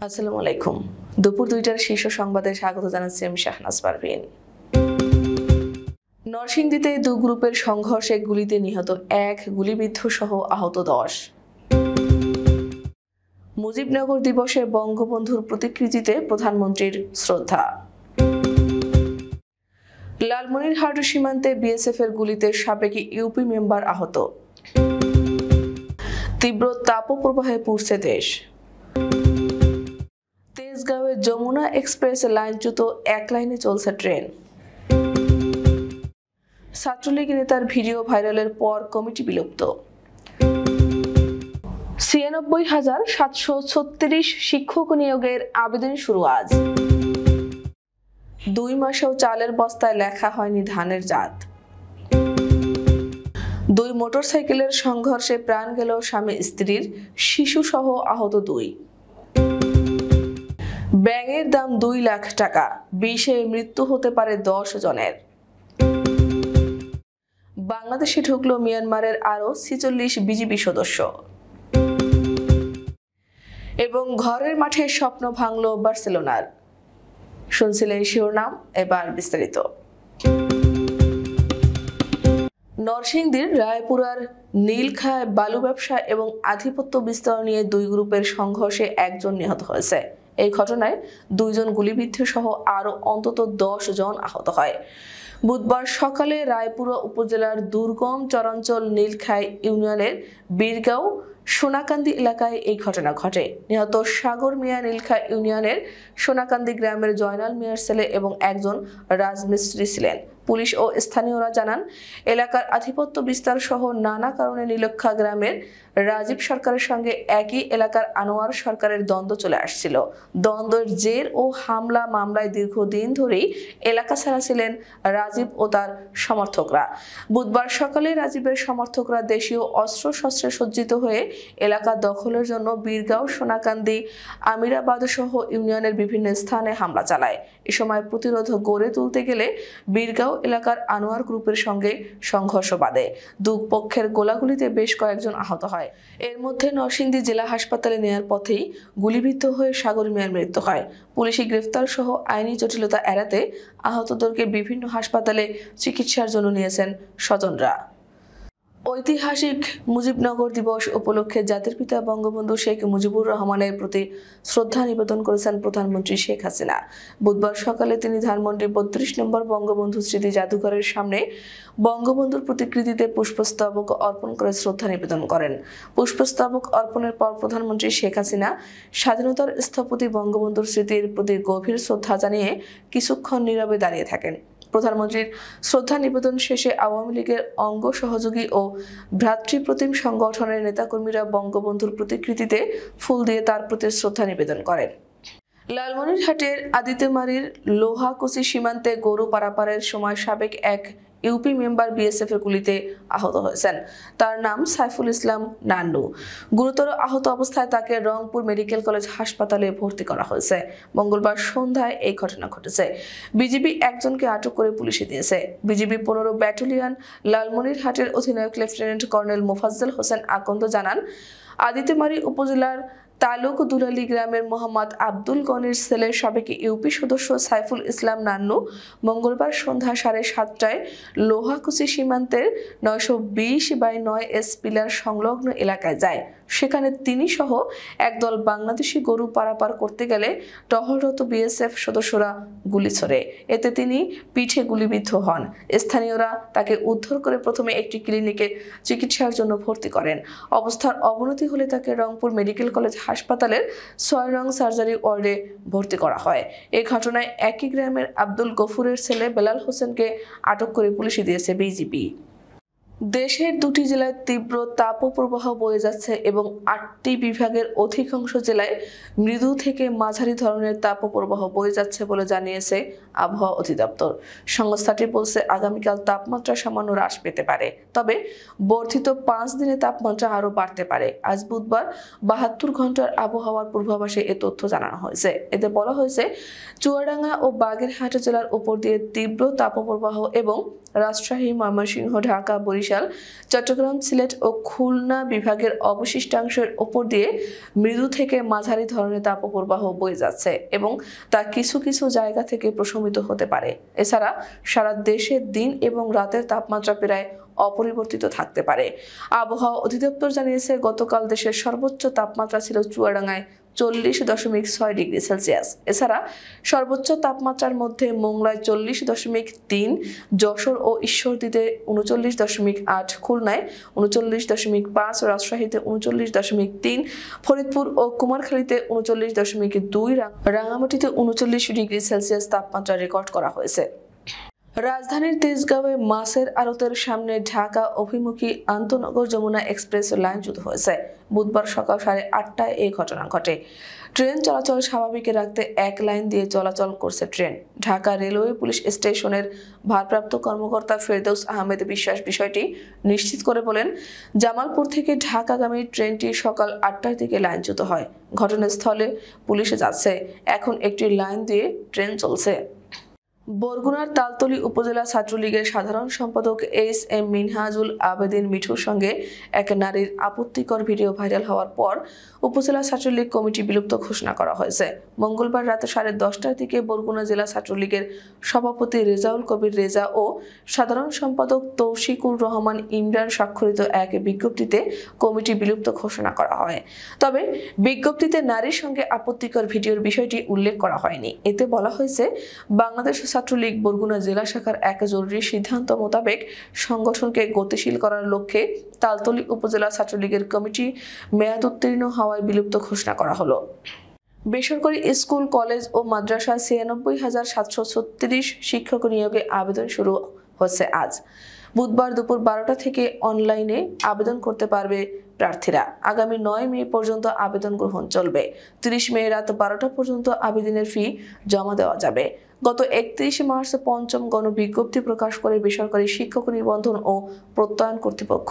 আসসালামু আলাইকুম। দুপুর ২টার শীর্ষ সংবাদে স্বাগত জানাচ্ছি আমি শাহনাজ পারভীন। নরসিংদীতে দু গ্রুপের সংঘর্ষে গুলিতে নিহত ১, গুলিবিদ্ধ সহ আহত ১০। মুজিবনগর দিবসে বঙ্গবন্ধুর প্রতিকৃতিতে প্রধানমন্ত্রীর শ্রদ্ধা। লালমনিরহাট সীমান্তে বিএসএফ এর গুলিতে সাবেক ইউপি মেম্বার আহত। তীব্র তাপপ্রবাহে পুড়ছে দেশ। তেজগাঁওয়ে যমুনা এক্সপ্রেস লাইনচ্যুত, এক লাইনে চলছে ট্রেন। ছাত্রলীগ নেতার ভিডিও ভাইরালের পর কমিটি বিলুপ্ত। ৯৬,৭৩৬ শিক্ষক নিয়োগের আবেদন শুরু আজ। ২ মাসেও চালের বস্তায় লেখা হয়নি ধানের জাত। ২ মোটরসাইকেলের সংঘর্ষে প্রাণ গেল স্বামী স্ত্রীর, শিশুসহ আহত ২। ব্যাঙের দাম ২ লাখ টাকা, বিষে মৃত্যু হতে পারে ১০ জনের। বাংলাদেশে ঢুকলো মিয়ানমারের আরও ৪৬ বিজিবি সদস্য। এবং ঘরের মাঠে স্বপ্ন ভাঙল বার্সেলোনার। শুনছিলেন শিরোনাম, এবার বিস্তারিত। নরসিংদীর রায়পুরার নীলখায় বালু ব্যবসা এবং আধিপত্য বিস্তার নিয়ে ২ গ্রুপের সংঘর্ষে ১ জন নিহত হয়েছে। এই ঘটনায় ২ জন গুলিবিদ্ধ সহ আরও অন্তত ১০ জন আহত হয়। বুধবার সকালে রায়পুরা উপজেলার দুর্গম চরাঞ্চল নীলখাই ইউনিয়নের বীরগাঁও সোনাকান্দি এলাকায় এই ঘটনা ঘটে। নিহত সাগর মিয়া নীলখাই ইউনিয়নের সোনাকান্দি গ্রামের জয়নাল মিয়ার ছেলে এবং একজন রাজমিস্ত্রি ছিলেন। পুলিশ ও স্থানীয়রা জানান, এলাকার আধিপত্য বিস্তার সহ নানা কারণে নীলক্ষা গ্রামের রাজীব সরকারের সঙ্গে একই এলাকার আনোয়ার সরকারের দ্বন্দ্ব চলে আসছিল। দ্বন্দ্বের জের ও হামলা মামলায় দীর্ঘদিন ধরেই এলাকা ছাড়া ছিলেন রাজীব ও তার সমর্থকরা। বুধবার সকালে রাজীবের সমর্থকরা দেশীয় অস্ত্রশস্ত্রে সজ্জিত হয়ে এলাকা দখলের জন্য বীরগাঁও, সোনাকান্দি, আমিরাবাদ সহ ইউনিয়নের বিভিন্ন স্থানে হামলা চালায়। এ সময় প্রতিরোধ গড়ে তুলতে গেলে বীরগাঁও এলাকার আনোয়ার গ্রুপের সঙ্গে সংঘর্ষ বাধে। দুই পক্ষের গোলাগুলিতে বেশ কয়েকজন আহত হয়। এর মধ্যে নরসিংদী জেলা হাসপাতালে নেয়ার পথেই গুলিবিদ্ধ হয়ে সাগর মিয়ার মৃত্যু হয়। পুলিশি গ্রেফতার সহ আইনি জটিলতা এড়াতে আহতদেরকে বিভিন্ন হাসপাতালে চিকিৎসার জন্য নিয়েছেন স্বজনরা। ঐতিহাসিক মুজিবনগর দিবস উপলক্ষে জাতির পিতা বঙ্গবন্ধু শেখ মুজিবুর রহমানের প্রতি শ্রদ্ধা নিবেদন করেছেন প্রধানমন্ত্রী শেখ হাসিনা। বুধবার সকালে তিনি ধানমন্ডি ৩২ নম্বর বঙ্গবন্ধু স্মৃতি জাদুঘরের সামনে বঙ্গবন্ধুর প্রতিকৃতিতে পুষ্পস্তবক অর্পণ করে শ্রদ্ধা নিবেদন করেন। পুষ্পস্তবক অর্পণের পর প্রধানমন্ত্রী শেখ হাসিনা স্বাধীনতার স্থপতি বঙ্গবন্ধুর স্মৃতির প্রতি গভীর শ্রদ্ধা জানিয়ে কিছুক্ষণ নীরবে দাঁড়িয়ে থাকেন। প্রধানমন্ত্রীর শ্রদ্ধা নিবেদন শেষে আওয়ামী লীগের অঙ্গ সহযোগী ও ভ্রাতৃপ্রতিম সংগঠনের নেতাকর্মীরা বঙ্গবন্ধুর প্রতিকৃতিতে ফুল দিয়ে তার প্রতি শ্রদ্ধা নিবেদন করেন। লালমনিরহাটের আদিত্যমারীর লোহাকুচি সীমান্তে গরু পারাপারের সময় সাবেক এক ইউপি মেম্বার বিএসএফ এর গুলিতে আহত হয়েছেন। তার নাম সাইফুল ইসলাম নান্নু। গুরুতর আহত অবস্থায় তাকে রংপুর মেডিকেল কলেজ হাসপাতালে ভর্তি করা হয়েছে। মঙ্গলবার সন্ধ্যায় এই ঘটনা ঘটেছে। বিজিবি একজনকে আটক করে পুলিশে দিয়েছে। বিজিবি ১৫ ব্যাটালিয়ন লালমনিরহাটের অধিনায়ক লেফটেন্যান্ট কর্নেল মোফাজ্জল হোসেন আকন্দ জানান, আদিত্যমারী উপজেলার তালুক দুলালী গ্রামের মোহাম্মদ আব্দুল গনির ছেলে সাবেক ইউপি সদস্য সাইফুল ইসলাম নান্নু মঙ্গলবার সন্ধ্যা ৭:৩০টায় লোহাকুচি সীমান্তের ৯২০/৯ এস পিলার সংলগ্ন এলাকায় যায়। সেখানে তিনি সহ একদল বাংলাদেশি গরু পারাপার করতে গেলে টহলরত বিএসএফ সদস্যরা গুলি ছোড়ে। এতে তিনি পিঠে গুলিবিদ্ধ হন। স্থানীয়রা তাকে উদ্ধার করে প্রথমে একটি ক্লিনিকে চিকিৎসার জন্য ভর্তি করেন। অবস্থার অবনতি হলে তাকে রংপুর মেডিকেল কলেজ হাসপাতালের ৬ নং সার্জারি ওয়ার্ডে ভর্তি করা হয়। এই ঘটনায় একই গ্রামের আব্দুল গফুরের ছেলে বেলাল হোসেনকে আটক করে পুলিশে দিয়েছে বিজিবি। দেশের ২টি জেলায় তীব্র তাপপ্রবাহ বয়ে যাচ্ছে এবং ৮টি বিভাগের অধিকাংশ জেলায় মৃদু থেকে মাঝারি ধরনের তাপপ্রবাহ বয়ে যাচ্ছে বলে জানিয়েছে আবহাওয়া অধিদপ্তর। সংস্থাটি বলছে, আগামীকাল তাপমাত্রা সামান্য হ্রাস পেতে পারে, তবে বর্ধিত ৫ দিনে তাপমাত্রা আরও বাড়তে পারে। আজ বুধবার ৭২ ঘন্টার আবহাওয়ার পূর্বাভাসে এ তথ্য জানানো হয়েছে। এতে বলা হয়েছে, চুয়াডাঙ্গা ও বাগেরহাট জেলার উপর দিয়ে তীব্র তাপপ্রবাহ এবং রাজশাহী, ময়মনসিংহ, ঢাকা, বরিশাল, চট্টগ্রাম, সিলেট ও খুলনা বিভাগের অবশিষ্টাংশের ওপর দিয়ে মৃদু থেকে মাঝারি ধরনের তাপপ্রবাহ বয়ে যাচ্ছে এবং তা কিছু কিছু জায়গা থেকে প্রশমিত হতে পারে। এছাড়া সারা দেশে দিন এবং রাতের তাপমাত্রা প্রায় অপরিবর্তিত থাকতে পারে। আবহাওয়া অধিদপ্তর জানিয়েছে, গতকাল দেশের সর্বোচ্চ তাপমাত্রা ছিল চুয়াডাঙ্গায় 40.6 ডিগ্রি সেলসিয়াস। এছাড়া সর্বোচ্চ তাপমাত্রার মধ্যে মোংলায় 40.3, যশোর ও ঈশ্বরদীতে 39.8, খুলনায় 39.5, রাজশাহীতে 39.3, ফরিদপুর ও কুমারখালীতে 39.2, রাঙামাটিতে 39 ডিগ্রি সেলসিয়াস তাপমাত্রা রেকর্ড করা হয়েছে। রাজধানীর তেজগাঁওয়ে মাছের আড়তের সামনে ঢাকা অভিমুখী আন্তনগর যমুনা এক্সপ্রেস লাইনচ্যুত হয়েছে। বুধবার সকাল 8:30টায় এই ঘটনা ঘটে। ট্রেন চলাচল স্বাভাবিক রাখতে এক লাইন দিয়ে চলাচল করছে ট্রেন। ঢাকা রেলওয়ে পুলিশ স্টেশনের ভারপ্রাপ্ত কর্মকর্তা ফেরদৌস আহমেদ বিশ্বাস বিষয়টি নিশ্চিত করে বলেন, জামালপুর থেকে ঢাকাগামী ট্রেনটি সকাল 8টার দিকে লাইনচ্যুত হয়। ঘটনাস্থলে পুলিশ যাচ্ছে, এখন একটি লাইন দিয়ে ট্রেন চলছে। বরগুনার তালতলী উপজেলা ছাত্রলীগের সাধারণ সম্পাদক এস.এম. মিনহাজুল আবেদীন মিঠুর সঙ্গে এক নারীর আপত্তিকর ভিডিও ভাইরাল হওয়ার পর উপজেলা ছাত্রলীগ কমিটি বিলুপ্ত ঘোষণা করা হয়েছে। মঙ্গলবার রাত 10:30টার দিকে বরগুনা জেলা ছাত্রলীগের সভাপতি রেজাউল কবির রেজা ও সাধারণ সম্পাদক তৌশিকুর রহমান ইমরান স্বাক্ষরিত এক বিজ্ঞপ্তিতে কমিটি বিলুপ্ত ঘোষণা করা হয়। তবে বিজ্ঞপ্তিতে নারীর সঙ্গে আপত্তিকর ভিডিওর বিষয়টি উল্লেখ করা হয়নি। এতে বলা হয়েছে, বাংলাদেশ ছাত্রলীগ বরগুনা জেলা শাখার এক জরুরি সিদ্ধান্ত মোতাবেক সংগঠনকে গতিশীল করার লক্ষ্যে তালতলী উপজেলা ছাত্রলীগের কমিটি মেয়াদ উত্তীর্ণ হওয়ায় বিলুপ্ত ঘোষণা করা হলো। বেসরকারি স্কুল, কলেজ ও মাদ্রাসায় 96,736 শিক্ষক নিয়োগে আবেদন শুরু হচ্ছে আজ। বুধবার দুপুর 12টা থেকে অনলাইনে আবেদন করতে পারবে প্রার্থীরা। আগামী 9 মে পর্যন্ত আবেদন গ্রহণ চলবে। 30 মে রাত 12টা পর্যন্ত আবেদনের ফি জমা দেওয়া যাবে। গত 31 মার্চ পঞ্চম গণবিজ্ঞপ্তি প্রকাশ করে বেসরকারি শিক্ষক নিবন্ধন ও প্রত্যয়ন কর্তৃপক্ষ।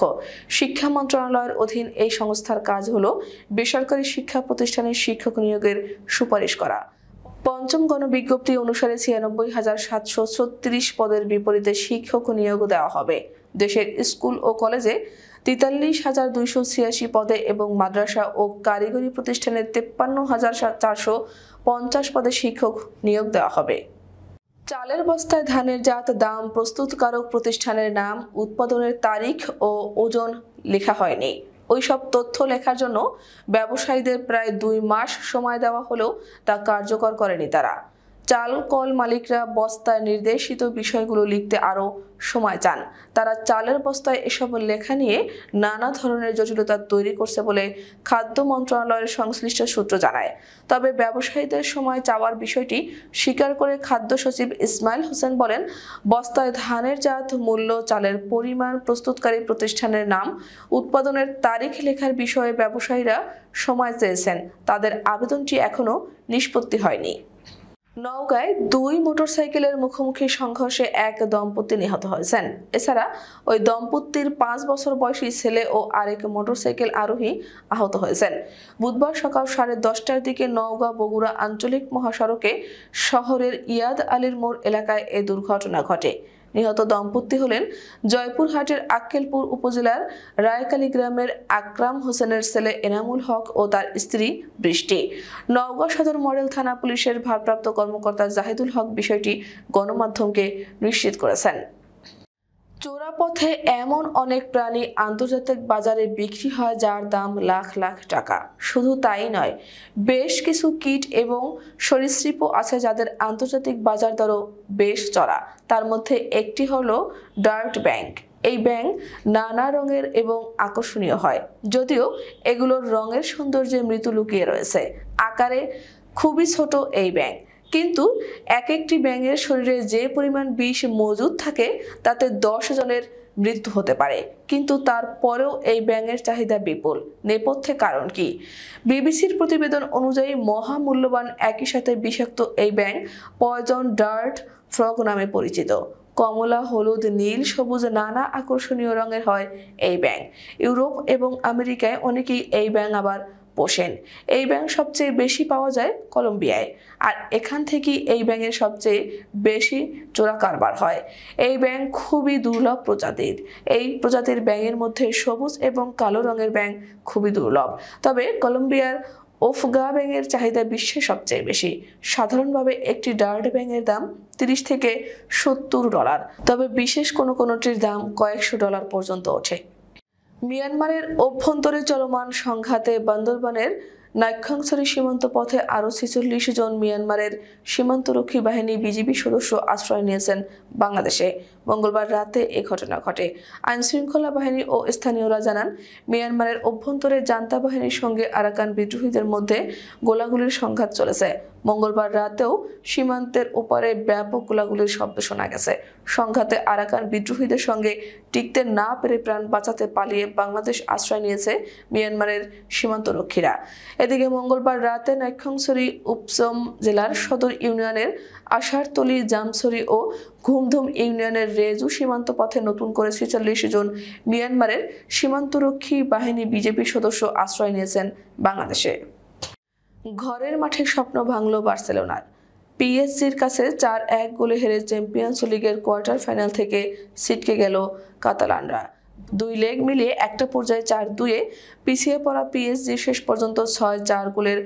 শিক্ষা মন্ত্রণালয়ের অধীন এই সংস্থার কাজ হলো বেসরকারি শিক্ষা প্রতিষ্ঠানে শিক্ষক নিয়োগের সুপারিশ করা। পঞ্চম গণবিজ্ঞপ্তি অনুসারে 96,736 পদের বিপরীতে শিক্ষক নিয়োগ দেওয়া হবে। দেশের স্কুল ও কলেজে 43,286 পদে এবং মাদ্রাসা ও কারিগরি প্রতিষ্ঠানে 53,450 পদে শিক্ষক নিয়োগ দেওয়া হবে। চালের বস্তায় ধানের জাত, দাম, প্রস্তুতকারক প্রতিষ্ঠানের নাম, উৎপাদনের তারিখ ও ওজন লেখা হয়নি। ওইসব তথ্য লেখার জন্য ব্যবসায়ীদের প্রায় 2 মাস সময় দেওয়া হলেও তা কার্যকর করেনি তারা। চাল কল মালিকরা বস্তায় নির্দেশিত বিষয়গুলো লিখতে আরও সময় চান। তারা চালের বস্তায় এসব লেখা নিয়ে নানা ধরনের জটিলতা তৈরি করছে বলে খাদ্য মন্ত্রণালয়ের সংশ্লিষ্ট সূত্র জানায়। তবে ব্যবসায়ীদের সময় চাওয়ার বিষয়টি স্বীকার করে খাদ্য সচিব ইসমাইল হোসেন বলেন, বস্তায় ধানের জাত, মূল্য, চালের পরিমাণ, প্রস্তুতকারী প্রতিষ্ঠানের নাম, উৎপাদনের তারিখ লেখার বিষয়ে ব্যবসায়ীরা সময় চেয়েছেন। তাদের আবেদনটি এখনো নিষ্পত্তি হয়নি। নওগাঁয় 2 মোটরসাইকেলের মুখোমুখি সংঘর্ষে এক দম্পতি নিহত হয়েছেন। এছাড়া ওই দম্পতির 5 বছর বয়সী ছেলে ও আরেক মোটরসাইকেল আরোহী আহত হয়েছেন। বুধবার সকাল 10:30টার দিকে নওগাঁ বগুড়া আঞ্চলিক মহাসড়কে শহরের ইয়াদ আলীর মোড় এলাকায় এ দুর্ঘটনা ঘটে। নিহত দম্পতি হলেন জয়পুরহাটের আক্কেলপুর উপজেলার রায়কালী গ্রামের আকরাম হোসেনের ছেলে এনামুল হক ও তার স্ত্রী বৃষ্টি। নওগাঁ সদর মডেল থানা পুলিশের ভারপ্রাপ্ত কর্মকর্তা জাহিদুল হক বিষয়টি গণমাধ্যমকে নিশ্চিত করেছেন। চোরাপথে এমন অনেক প্রাণী আন্তর্জাতিক বাজারে বিক্রি হয় যার দাম লাখ লাখ টাকা। শুধু তাই নয়, বেশ কিছু কীট এবং সরীসৃপও আছে যাদের আন্তর্জাতিক বাজার দরও বেশ চড়া। তার মধ্যে একটি হলো ডার্ট ব্যাংক। এই ব্যাঙ নানা রঙের এবং আকর্ষণীয় হয়, যদিও এগুলোর রঙের সৌন্দর্যে মৃত্যু লুকিয়ে রয়েছে। আকারে খুবই ছোট এই ব্যাঙ, কিন্তু একটি ব্যাঙের শরীরে যে পরিমাণ বিষ মজুদ থাকে তাতে 10 জনের মৃত্যু হতে পারে। কিন্তু তারপরেও এই ব্যাঙের চাহিদা বিপুল। নেপথ্যে কারণ কি? বিবিসির প্রতিবেদন অনুযায়ী মহামূল্যবান একই সাথে বিষাক্ত এই ব্যাঙ পয়জন ডার্ট ফ্রগ নামে পরিচিত। কমলা, হলুদ, নীল, সবুজ নানা আকর্ষণীয় রঙের হয় এই ব্যাঙ। ইউরোপ এবং আমেরিকায় অনেকেই এই ব্যাঙ আবার বসেন। এই ব্যাঙ সবচেয়ে বেশি পাওয়া যায় কলম্বিয়ায়, আর এখান থেকেই এই ব্যাঙের সবচেয়ে বেশি চোরা কারবার হয়। এই ব্যাঙ খুবই দুর্লভ প্রজাতির। এই প্রজাতির ব্যাঙের মধ্যে সবুজ এবং কালো রঙের ব্যাঙ খুবই দুর্লভ। তবে কলম্বিয়ার ওফগা ব্যাঙের চাহিদা বিশ্বে সবচেয়ে বেশি। সাধারণভাবে একটি ডার্ট ব্যাঙের দাম $30 থেকে $70, তবে বিশেষ কোনোটির দাম কয়েকশো ডলার পর্যন্ত ওঠে। মিয়ানমারের অভ্যন্তরে চলমান সংঘাতে বান্দরবানের নাইক্ষ্যংছড়ি সীমান্ত পথে আরও 46 জন মিয়ানমারের সীমান্তরক্ষী বাহিনী বিজিবি সদস্য আশ্রয় নিয়েছেন বাংলাদেশে। মঙ্গলবার রাতে এ ঘটনা ঘটে। আইনশৃঙ্খলা বাহিনী ও স্থানীয়রা জানান, মিয়ানমারের অভ্যন্তরে জান্তা বাহিনীর সঙ্গে আরাকান বিদ্রোহীদের মধ্যে গোলাগুলির সংঘাত চলেছে। মঙ্গলবার রাতেও সীমান্তের ওপারে ব্যাপক গোলাগুলির শব্দ শোনা গেছে। সংঘাতে আরাকান বিদ্রোহীদের সঙ্গে টিকতে না পেরে প্রাণ বাঁচাতে পালিয়ে বাংলাদেশ আশ্রয় নিয়েছে মিয়ানমারের সীমান্তরক্ষীরা। এদিকে মঙ্গলবার রাতে নাইক্ষ্যংছড়ি উপসম জেলার সদর ইউনিয়নের আশারতলী, জামছড়ি ও ঘুমধুম ইউনিয়নের রেজু সীমান্ত পথে নতুন করে 46 জন মিয়ানমারের সীমান্তরক্ষী বাহিনী বিজেপি সদস্য আশ্রয় নিয়েছেন বাংলাদেশে। ঘরের মাঠে স্বপ্ন ভাঙল বার্সেলোনার। পিএসজির কাছে 4-1 গোলে হেরে চ্যাম্পিয়ন্স লিগের কোয়ার্টার ফাইনাল থেকে ছিটকে গেল কাতালানরা। 2 লেগ মিলিয়ে একটা পর্যায়ে 4-2-এ পিছিয়ে পড়া পিএসজি শেষ পর্যন্ত 6-4 গোলের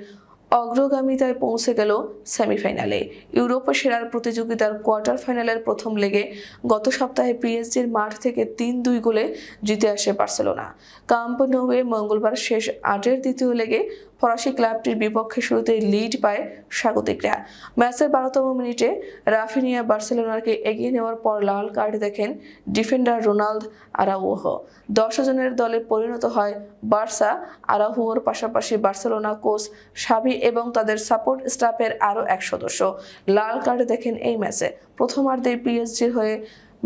অগ্রগামিতায় পৌঁছে গেল সেমিফাইনালে। ইউরোপা সেরার প্রতিযোগিতার কোয়ার্টার ফাইনালের প্রথম লেগে গত সপ্তাহে পিএসজির মাঠ থেকে 3-2 গোলে জিতে আসে বার্সেলোনা। কাম্প নৌয়ে মঙ্গলবার শেষ 8-এর দ্বিতীয় লেগে ফরাসি ক্লাবটির বিপক্ষে শুরুতেই লিড পায় স্বাগতিকরা। ম্যাচের 12তম মিনিটে রাফিনিয়া বার্সেলোনাকে এগিয়ে নেওয়ার পর লাল কার্ড দেখেন ডিফেন্ডার রোনাল্ড আরাউহো। 10 জনের দলে পরিণত হয় বার্সা। আরাউহোর পাশাপাশি বার্সেলোনা কোচ সাবি এবং তাদের সাপোর্ট স্টাফের আরও এক সদস্য লাল কার্ড দেখেন এই ম্যাচে। প্রথমার্ধে পিএসজির হয়ে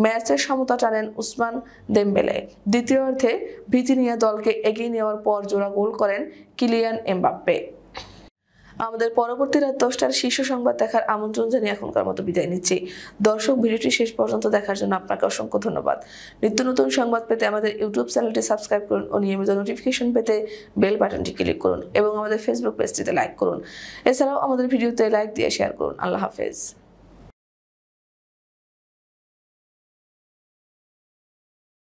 ম্যাচের সমতা টানেন উসমান দেমবেলে। দ্বিতীয়ার্ধে ভীতি নিয়ে দলকে এগিয়ে নেওয়ার পর জোড়া গোল করেন কিলিয়ান এমবাপ্পে। আমাদের পরবর্তী রাত 10টার শীর্ষ সংবাদ দেখার আমন্ত্রণ জানিয়ে এখনকার মতো বিদায় নিচ্ছি। দর্শক, ভিডিওটি শেষ পর্যন্ত দেখার জন্য আপনাকে অসংখ্য ধন্যবাদ। নিত্য নতুন সংবাদ পেতে আমাদের ইউটিউব চ্যানেলটি সাবস্ক্রাইব করুন ও নিয়মিত নোটিফিকেশন পেতে বেল বাটনটি ক্লিক করুন এবং আমাদের ফেসবুক পেজটিতে লাইক করুন। এছাড়াও আমাদের ভিডিওতে লাইক দিয়ে শেয়ার করুন। আল্লাহ হাফেজ।